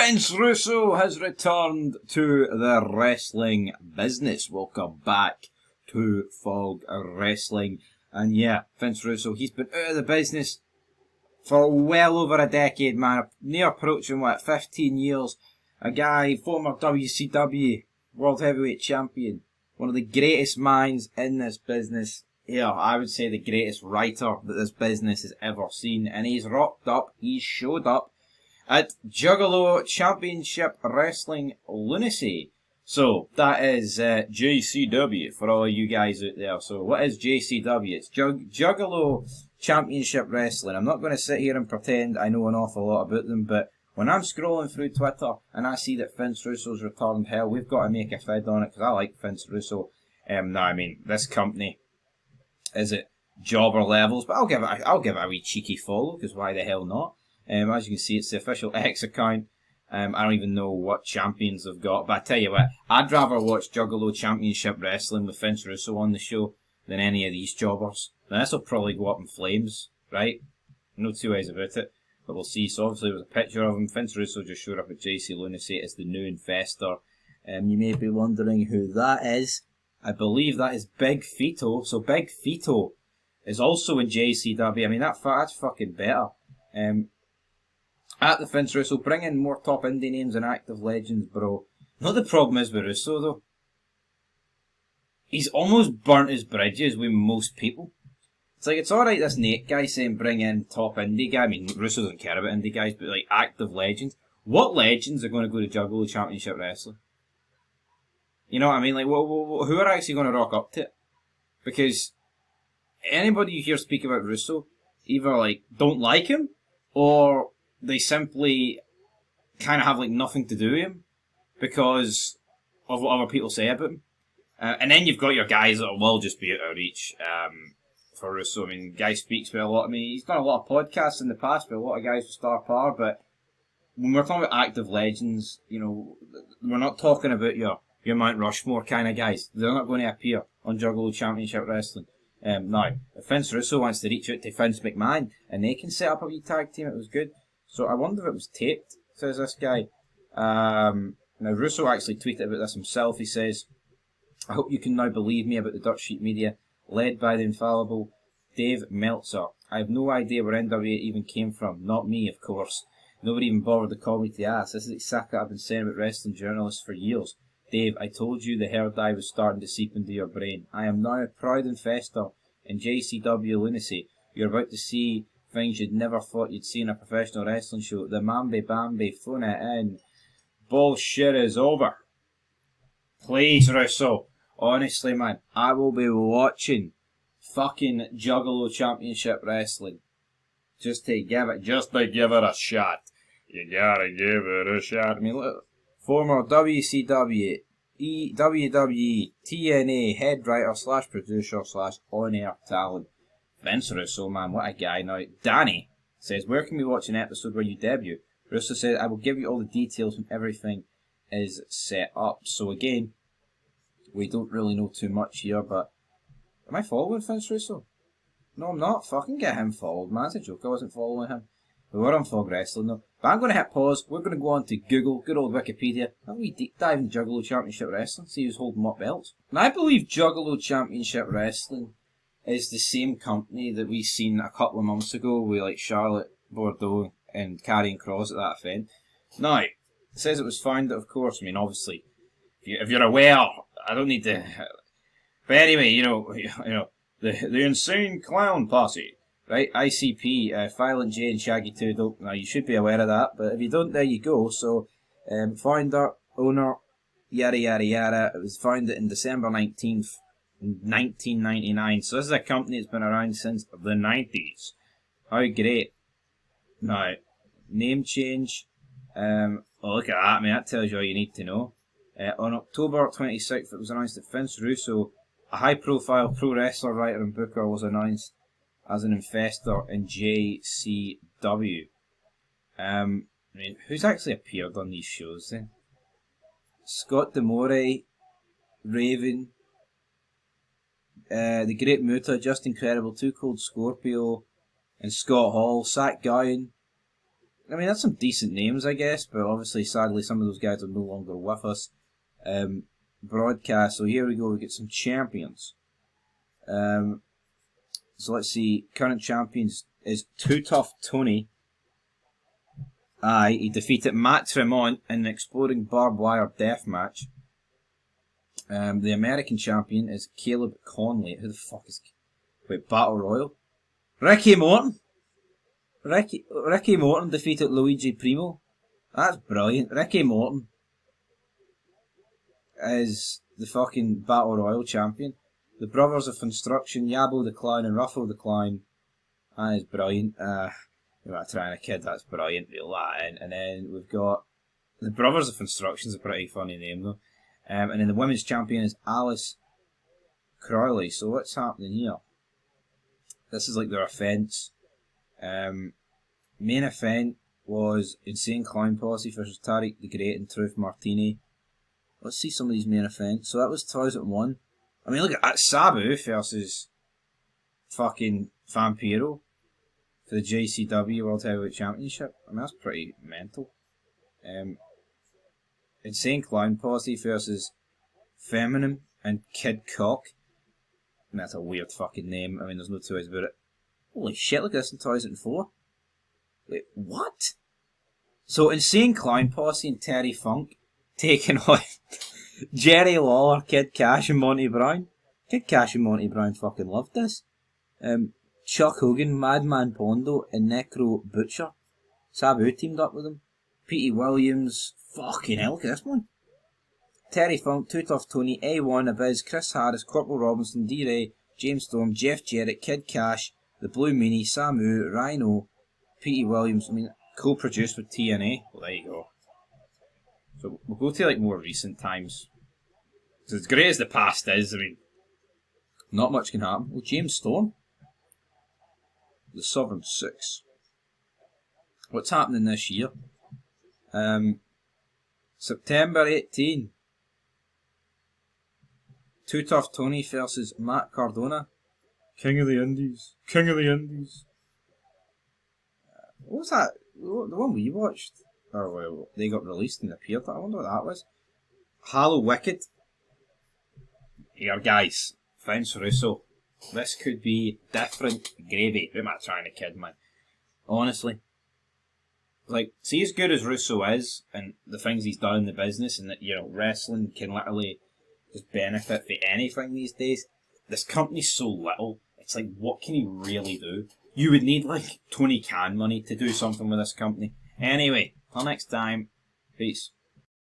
Vince Russo has returned to the wrestling business. Welcome back to Fog Wrestling. And yeah, Vince Russo, he's been out of the business for well over a decade, man. Near approaching, 15 years. A guy, former WCW World Heavyweight Champion. One of the greatest minds in this business. Yeah, I would say the greatest writer that this business has ever seen. And he's rocked up, he's showed up at Juggalo Championship Wrestling Lunacy. So, that is JCW for all you guys out there. So, what is JCW? It's Juggalo Championship Wrestling. I'm not going to sit here and pretend I know an awful lot about them, but when I'm scrolling through Twitter and I see that Vince Russo's returned, hell, we've got to make a fid on it, because I like Vince Russo. No, I mean, this company is at jobber levels, but I'll give it a wee cheeky follow, because why the hell not? As you can see, it's the official X account. I don't even know what champions they've got, but I tell you what, I'd rather watch Juggalo Championship Wrestling with Vince Russo on the show than any of these jobbers. Now, this will probably go up in flames, right? No two ways about it, but we'll see. So obviously there's a picture of him. Vince Russo just showed up at JC Lunacy as the new investor. You may be wondering who that is. I believe that is Big Fito. So Big Fito is also in JCW. I mean, that's fucking better. At the Vince Russo, bring in more top indie names and active legends, bro. You know the problem is with Russo, though? He's almost burnt his bridges with most people. It's like, it's alright this Nate guy saying bring in top indie guy. I mean, Russo doesn't care about indie guys, but like active legends. What legends are going to go to Juggalo Championship Wrestling? You know what I mean? Like, who are actually going to rock up to it? Because anybody you hear speak about Russo either like don't like him, or they simply kind of have like nothing to do with him because of what other people say about him. And then you've got your guys that will just be out of reach for Russo. I mean, guy speaks with a lot. I mean, he's done a lot of podcasts in the past with a lot of guys with Star Power, but when we're talking about active legends, you know, we're not talking about your Mount Rushmore kind of guys. They're not going to appear on Juggalo Championship Wrestling. Now, if Vince Russo wants to reach out to Vince McMahon and they can set up a wee tag team, it was good. So I wonder if it was taped, says this guy. Now, Russo actually tweeted about this himself. He says, I hope you can now believe me about the Dirt Sheet Media, led by the infallible Dave Meltzer. I have no idea where NWA even came from. Not me, of course. Nobody even bothered to call me to ask. This is exactly what I've been saying about wrestling journalists for years. Dave, I told you the hair dye was starting to seep into your brain. I am now a proud investor in JCW Lunacy. You're about to see things you'd never thought you'd see in a professional wrestling show. The Mambi Bambi phone it in. Bullshit is over. Please, Russo. Honestly, man, I will be watching fucking Juggalo Championship Wrestling just to give it a shot. You gotta give it a shot. I mean, look, former WCW, WWE, TNA head writer / producer / on-air talent. Vince Russo, man, what a guy. Now, Danny says, where can we watch an episode where you debut? Russo says, I will give you all the details when everything is set up. So again, we don't really know too much here, but am I following Vince Russo? No, I'm not. Fucking get him followed, man. It's a joke. I wasn't following him. We were on Fog Wrestling, though. But I'm going to hit pause. We're going to go on to Google, good old Wikipedia, and we deep dive in Juggalo Championship Wrestling, see who's holding what belts. And I believe Juggalo Championship Wrestling is the same company that we seen a couple of months ago with like Charlotte Bordeaux and Karrion Kross at that event. Now, it says it was founded, of course. I mean, obviously, if you're aware, I don't need to. But anyway, you know, the Insane Clown Posse, right? ICP, Violent J and Shaggy 2. Don't, now, you should be aware of that, but if you don't, there you go. So, founder, owner, yada yada yada. It was founded in December 19th. 1999. So this is a company that's been around since the 90s. How great. Now, name change. Oh, look at that. I mean, that tells you all you need to know. On October 26th, it was announced that Vince Russo, a high-profile pro wrestler, writer and booker, was announced as an investor in JCW. I mean, who's actually appeared on these shows then? Scott D'Amore, Raven, the Great Muta, Just Incredible, Too Cold Scorpio, and Scott Hall, Zach Gowen, I mean, that's some decent names, I guess, but obviously, sadly, some of those guys are no longer with us. Broadcast, so here we go, we get some champions. So let's see, current champions is Too Tough Tony. Aye, he defeated Matt Tremont in an exploding barbed wire death match. The American champion is Caleb Conley. Who the fuck is... Wait, Battle Royal? Ricky Morton! Ricky Morton defeated Luigi Primo. That's brilliant. Ricky Morton is the fucking Battle Royal champion. The Brothers of Construction, Yabo the Clown and Ruffo the Clown. That is brilliant. You're not trying a kid, that's brilliant. Reel that in. And then we've got the Brothers of Construction's a pretty funny name though. And then the women's champion is Alice Crowley. So what's happening here? This is like their offence. Main event was Insane Clown Posse versus Tariq the Great and Truth Martini. Let's see some of these main events. So that was 2001. I mean, look at that. Sabu versus fucking Vampiro for the JCW World Heavyweight Championship. I mean, that's pretty mental. Insane Clown Posse versus Feminine and Kid Cock. I mean, that's a weird fucking name. I mean, there's no two ways about it. Holy shit, look at this in 2004. Wait, what? So, Insane Clown Posse and Terry Funk taking on Jerry Lawler, Kid Cash and Monty Brown. Kid Cash and Monty Brown fucking loved this. Chuck Hogan, Madman Pondo and Necro Butcher. Sabu teamed up with them. Petey Williams. Fucking hell, look at this one. Terry Funk, Too Tough Tony, A1, Abiz, Chris Harris, Corporal Robinson, D-Ray, James Storm, Jeff Jarrett, Kid Cash, The Blue Meanie, Samu, Rhino, Petey Williams. I mean, co-produced with TNA. Well, there you go. So we'll go to like more recent times. So as great as the past is, I mean, not much can happen. Well, James Storm, the Southern Six. What's happening this year? September 18. Too Tough Tony versus Matt Cardona. King of the Indies. King of the Indies. What was that? The one we watched? Or well, they got released and appeared. I wonder what that was. Halo Wicked. Here, guys. Vince Russo. This could be different gravy. Who am I trying to kid, man? Honestly. Like, see as good as Russo is, and the things he's done in the business, and that, you know, wrestling can literally just benefit for anything these days. This company's so little, it's like, what can he really do? You would need, like, Tony Khan money to do something with this company. Anyway, till next time, peace.